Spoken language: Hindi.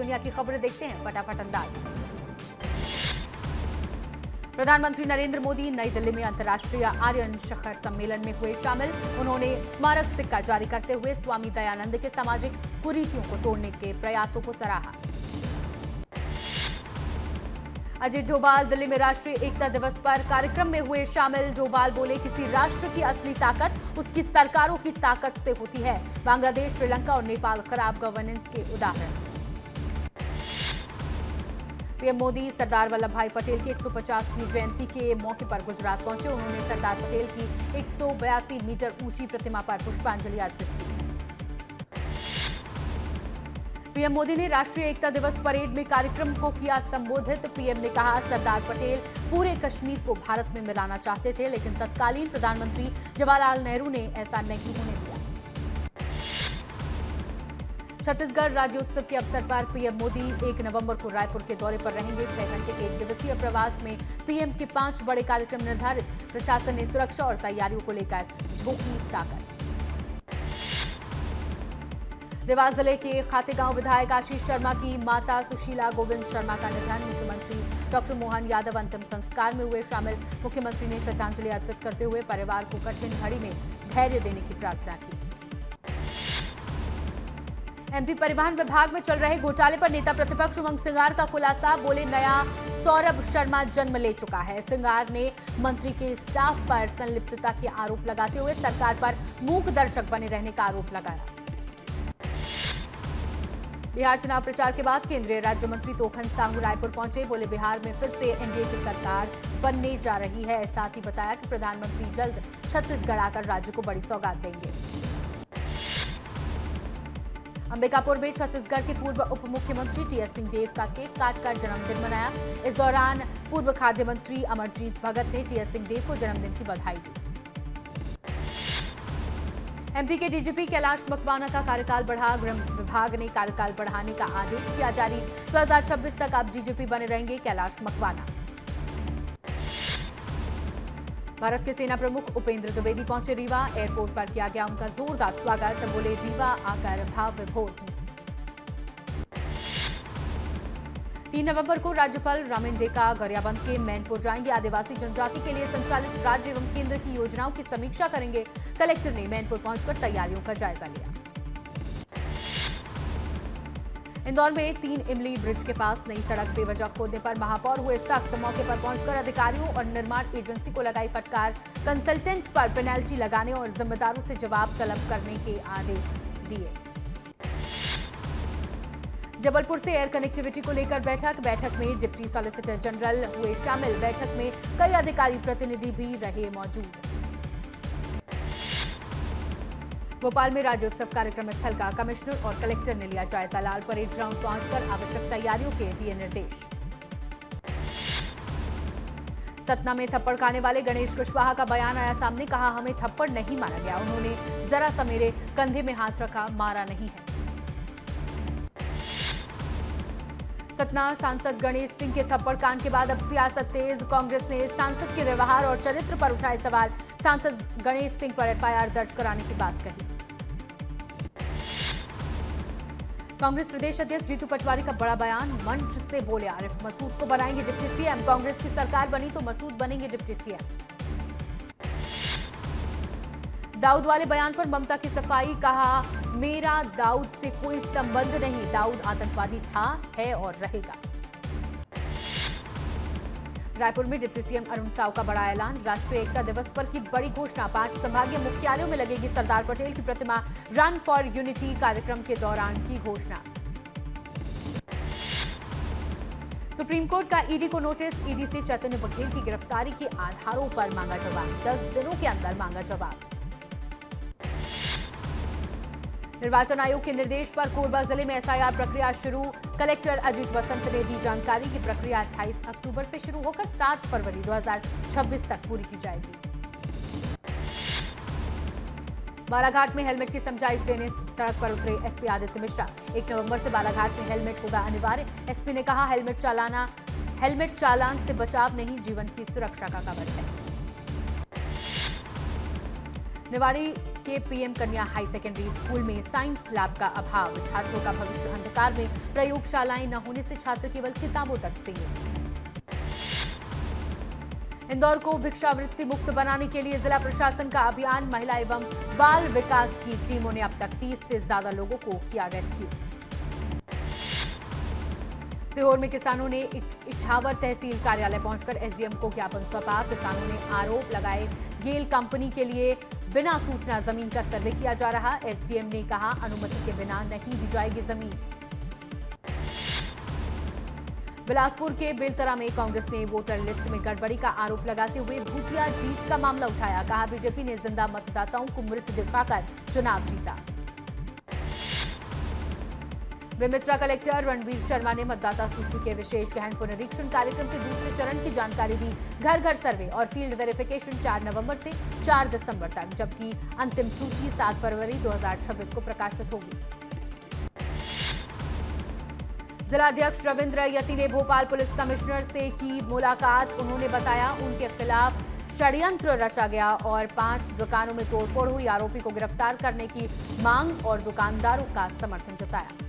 दुनिया की खबरें देखते हैं फटाफट अंदाज। प्रधानमंत्री नरेंद्र मोदी नई दिल्ली में अंतर्राष्ट्रीय आर्यन शिखर सम्मेलन में हुए शामिल। उन्होंने स्मारक सिक्का जारी करते हुए स्वामी दयानंद के सामाजिक कुरीतियों को तोड़ने के प्रयासों को सराहा। अजीत डोभाल दिल्ली में राष्ट्रीय एकता दिवस पर कार्यक्रम में हुए शामिल। डोभाल बोले, किसी राष्ट्र की असली ताकत उसकी सरकारों की ताकत से होती है। बांग्लादेश, श्रीलंका और नेपाल खराब गवर्नेंस के उदाहरण। पीएम मोदी सरदार वल्लभ भाई पटेल की 150वीं जयंती के मौके पर गुजरात पहुंचे। उन्होंने सरदार पटेल की 182 मीटर ऊंची प्रतिमा पर पुष्पांजलि अर्पित की। पीएम मोदी ने राष्ट्रीय एकता दिवस परेड में कार्यक्रम को किया संबोधित। पीएम ने कहा, सरदार पटेल पूरे कश्मीर को भारत में मिलाना चाहते थे, लेकिन तत्कालीन प्रधानमंत्री जवाहरलाल नेहरू ने ऐसा नहीं होने दिया। छत्तीसगढ़ राज्योत्सव के अवसर पर पीएम मोदी 1 नवंबर को रायपुर के दौरे पर रहेंगे। 6 घंटे के 1 दिवसीय प्रवास में पीएम के 5 बड़े कार्यक्रम निर्धारित। प्रशासन ने सुरक्षा और तैयारियों को लेकर झोंकी ताकत। देवास जिले के खातेगांव विधायक आशीष शर्मा की माता सुशीला गोविंद शर्मा का निधन। मुख्यमंत्री डॉक्टर मोहन यादव अंतिम संस्कार में हुए शामिल। मुख्यमंत्री ने श्रद्धांजलि अर्पित करते हुए परिवार को कठिन घड़ी में धैर्य देने की प्रार्थना की। एमपी परिवहन विभाग में चल रहे घोटाले पर नेता प्रतिपक्ष उमंग सिंगार का खुलासा। बोले, नया सौरभ शर्मा जन्म ले चुका है। सिंगार ने मंत्री के स्टाफ पर संलिप्तता के आरोप लगाते हुए सरकार पर मूक दर्शक बने रहने का आरोप लगाया। बिहार चुनाव प्रचार के बाद केंद्रीय राज्य मंत्री तोखन साहू रायपुर पहुंचे। बोले, बिहार में फिर से एनडीए की सरकार बनने जा रही है। साथ ही बताया कि प्रधानमंत्री जल्द छत्तीसगढ़ आकर राज्य को बड़ी सौगात देंगे। अंबिकापुर में छत्तीसगढ़ के पूर्व उप मुख्यमंत्री टीएस सिंहदेव का केक काटकर जन्मदिन मनाया। इस दौरान पूर्व खाद्य मंत्री अमरजीत भगत ने टीएस सिंहदेव को जन्मदिन की बधाई दी। एमपी के डीजीपी कैलाश मकवाना का कार्यकाल बढ़ा। गृह विभाग ने कार्यकाल बढ़ाने का आदेश किया जारी। 2026 तक अब डीजीपी बने रहेंगे कैलाश मकवाना। भारत के सेना प्रमुख उपेंद्र द्विवेदी पहुंचे रीवा। एयरपोर्ट पर किया गया उनका जोरदार स्वागत। बोले, रीवा आकर भाव विभोर। 3 नवंबर को राज्यपाल रामेंडेका गरियाबंद के मैनपुर जाएंगे। आदिवासी जनजाति के लिए संचालित राज्य एवं केंद्र की योजनाओं की समीक्षा करेंगे। कलेक्टर ने मैनपुर पहुंचकर तैयारियों का जायजा लिया। इंदौर में 3 इमली ब्रिज के पास नई सड़क बेवजह खोदने पर महापौर हुए सख्त। मौके पर पहुंचकर अधिकारियों और निर्माण एजेंसी को लगाई फटकार। कंसल्टेंट पर पेनल्टी लगाने और जिम्मेदारों से जवाब तलब करने के आदेश दिए। जबलपुर से एयर कनेक्टिविटी को लेकर बैठक में डिप्टी सॉलिसिटर जनरल हुए शामिल। बैठक में कई अधिकारी प्रतिनिधि भी रहे मौजूद। भोपाल में राज्योत्सव कार्यक्रम स्थल का कमिश्नर और कलेक्टर ने लिया जायजा। लाल परेड ग्राउंड पहुंचकर आवश्यक तैयारियों के दिए निर्देश। सतना में थप्पड़ खाने वाले गणेश कुशवाहा का बयान आया सामने। कहा, हमें थप्पड़ नहीं मारा गया, उन्होंने जरा सा मेरे कंधे में हाथ रखा, मारा नहीं है। सतना सांसद गणेश सिंह के थप्पड़ कांड के बाद अब सियासत तेज। कांग्रेस ने सांसद के व्यवहार और चरित्र पर उठाए सवाल। सांसद गणेश सिंह पर एफआईआर दर्ज कराने की बात कही। कांग्रेस प्रदेश अध्यक्ष जीतू पटवारी का बड़ा बयान। मंच से बोले, आरिफ मसूद को बनाएंगे डिप्टी सीएम। कांग्रेस की सरकार बनी तो मसूद बनेंगे डिप्टी सीएम। दाऊद वाले बयान पर ममता की सफाई। कहा, मेरा दाऊद से कोई संबंध नहीं, दाऊद आतंकवादी था, है और रहेगा। रायपुर में डिप्टी सीएम अरुण साव का बड़ा ऐलान। राष्ट्रीय एकता दिवस पर की बड़ी घोषणा। 5 संभागीय मुख्यालयों में लगेगी सरदार पटेल की प्रतिमा। रन फॉर यूनिटी कार्यक्रम के दौरान की घोषणा। सुप्रीम कोर्ट का ईडी को नोटिस। ईडी से चैतन्य बघेल की गिरफ्तारी के आधारों पर मांगा जवाब। 10 दिनों के अंदर मांगा जवाब। निर्वाचन आयोग के निर्देश पर कोरबा जिले में एसआईआर प्रक्रिया शुरू। कलेक्टर अजीत वसंत ने दी जानकारी की प्रक्रिया 28 अक्टूबर से शुरू होकर 7 फरवरी 2026 तक पूरी की जाएगी। बालाघाट में हेलमेट की समझाइश देने सड़क पर उतरे एसपी आदित्य मिश्रा। 1 नवंबर से बालाघाट में हेलमेट होगा अनिवार्य। एसपी ने कहा, हेलमेट चालान से बचाव नहीं, जीवन की सुरक्षा का कवच है। निवाड़ी के पीएम कन्या हाई सेकेंडरी स्कूल में साइंस लैब का अभाव, छात्रों का भविष्य अंधकार में, प्रयोगशालाएं न होने से छात्र केवल किताबों तक सीमित। इंदौर को भिक्षावृत्ति मुक्त बनाने के लिए जिला प्रशासन का अभियान, महिला एवं बाल विकास की टीमों ने अब तक 30 से ज्यादा लोगों को किया रेस्क्यू। सीहोर में किसानों ने इछावर तहसील कार्यालय पहुंचकर एसडीएम को ज्ञापन सौंपा। किसानों ने आरोप लगाए गेल कंपनी के लिए बिना सूचना जमीन का सर्वे किया जा रहा। एसडीएम ने कहा अनुमति के बिना नहीं दी जाएगी जमीन। बिलासपुर के बेलतरा में कांग्रेस ने वोटर लिस्ट में गड़बड़ी का आरोप लगाते हुए भूतिया जीत का मामला उठाया। कहा बीजेपी ने जिंदा मतदाताओं को मृत दिखाकर चुनाव जीता। बेमेतरा कलेक्टर रणबीर शर्मा ने मतदाता सूची के विशेष गहन पुनरीक्षण कार्यक्रम के दूसरे चरण की जानकारी दी। घर घर सर्वे और फील्ड वेरिफिकेशन 4 नवंबर से 4 दिसंबर तक, जबकि अंतिम सूची 7 फरवरी 2026 को प्रकाशित होगी। जिलाध्यक्ष रविंद्र यति ने भोपाल पुलिस कमिश्नर से की मुलाकात। उन्होंने बताया उनके खिलाफ षड्यंत्र रचा गया और 5 दुकानों में तोड़फोड़ हुई। आरोपी को गिरफ्तार करने की मांग और दुकानदारों का समर्थन जताया।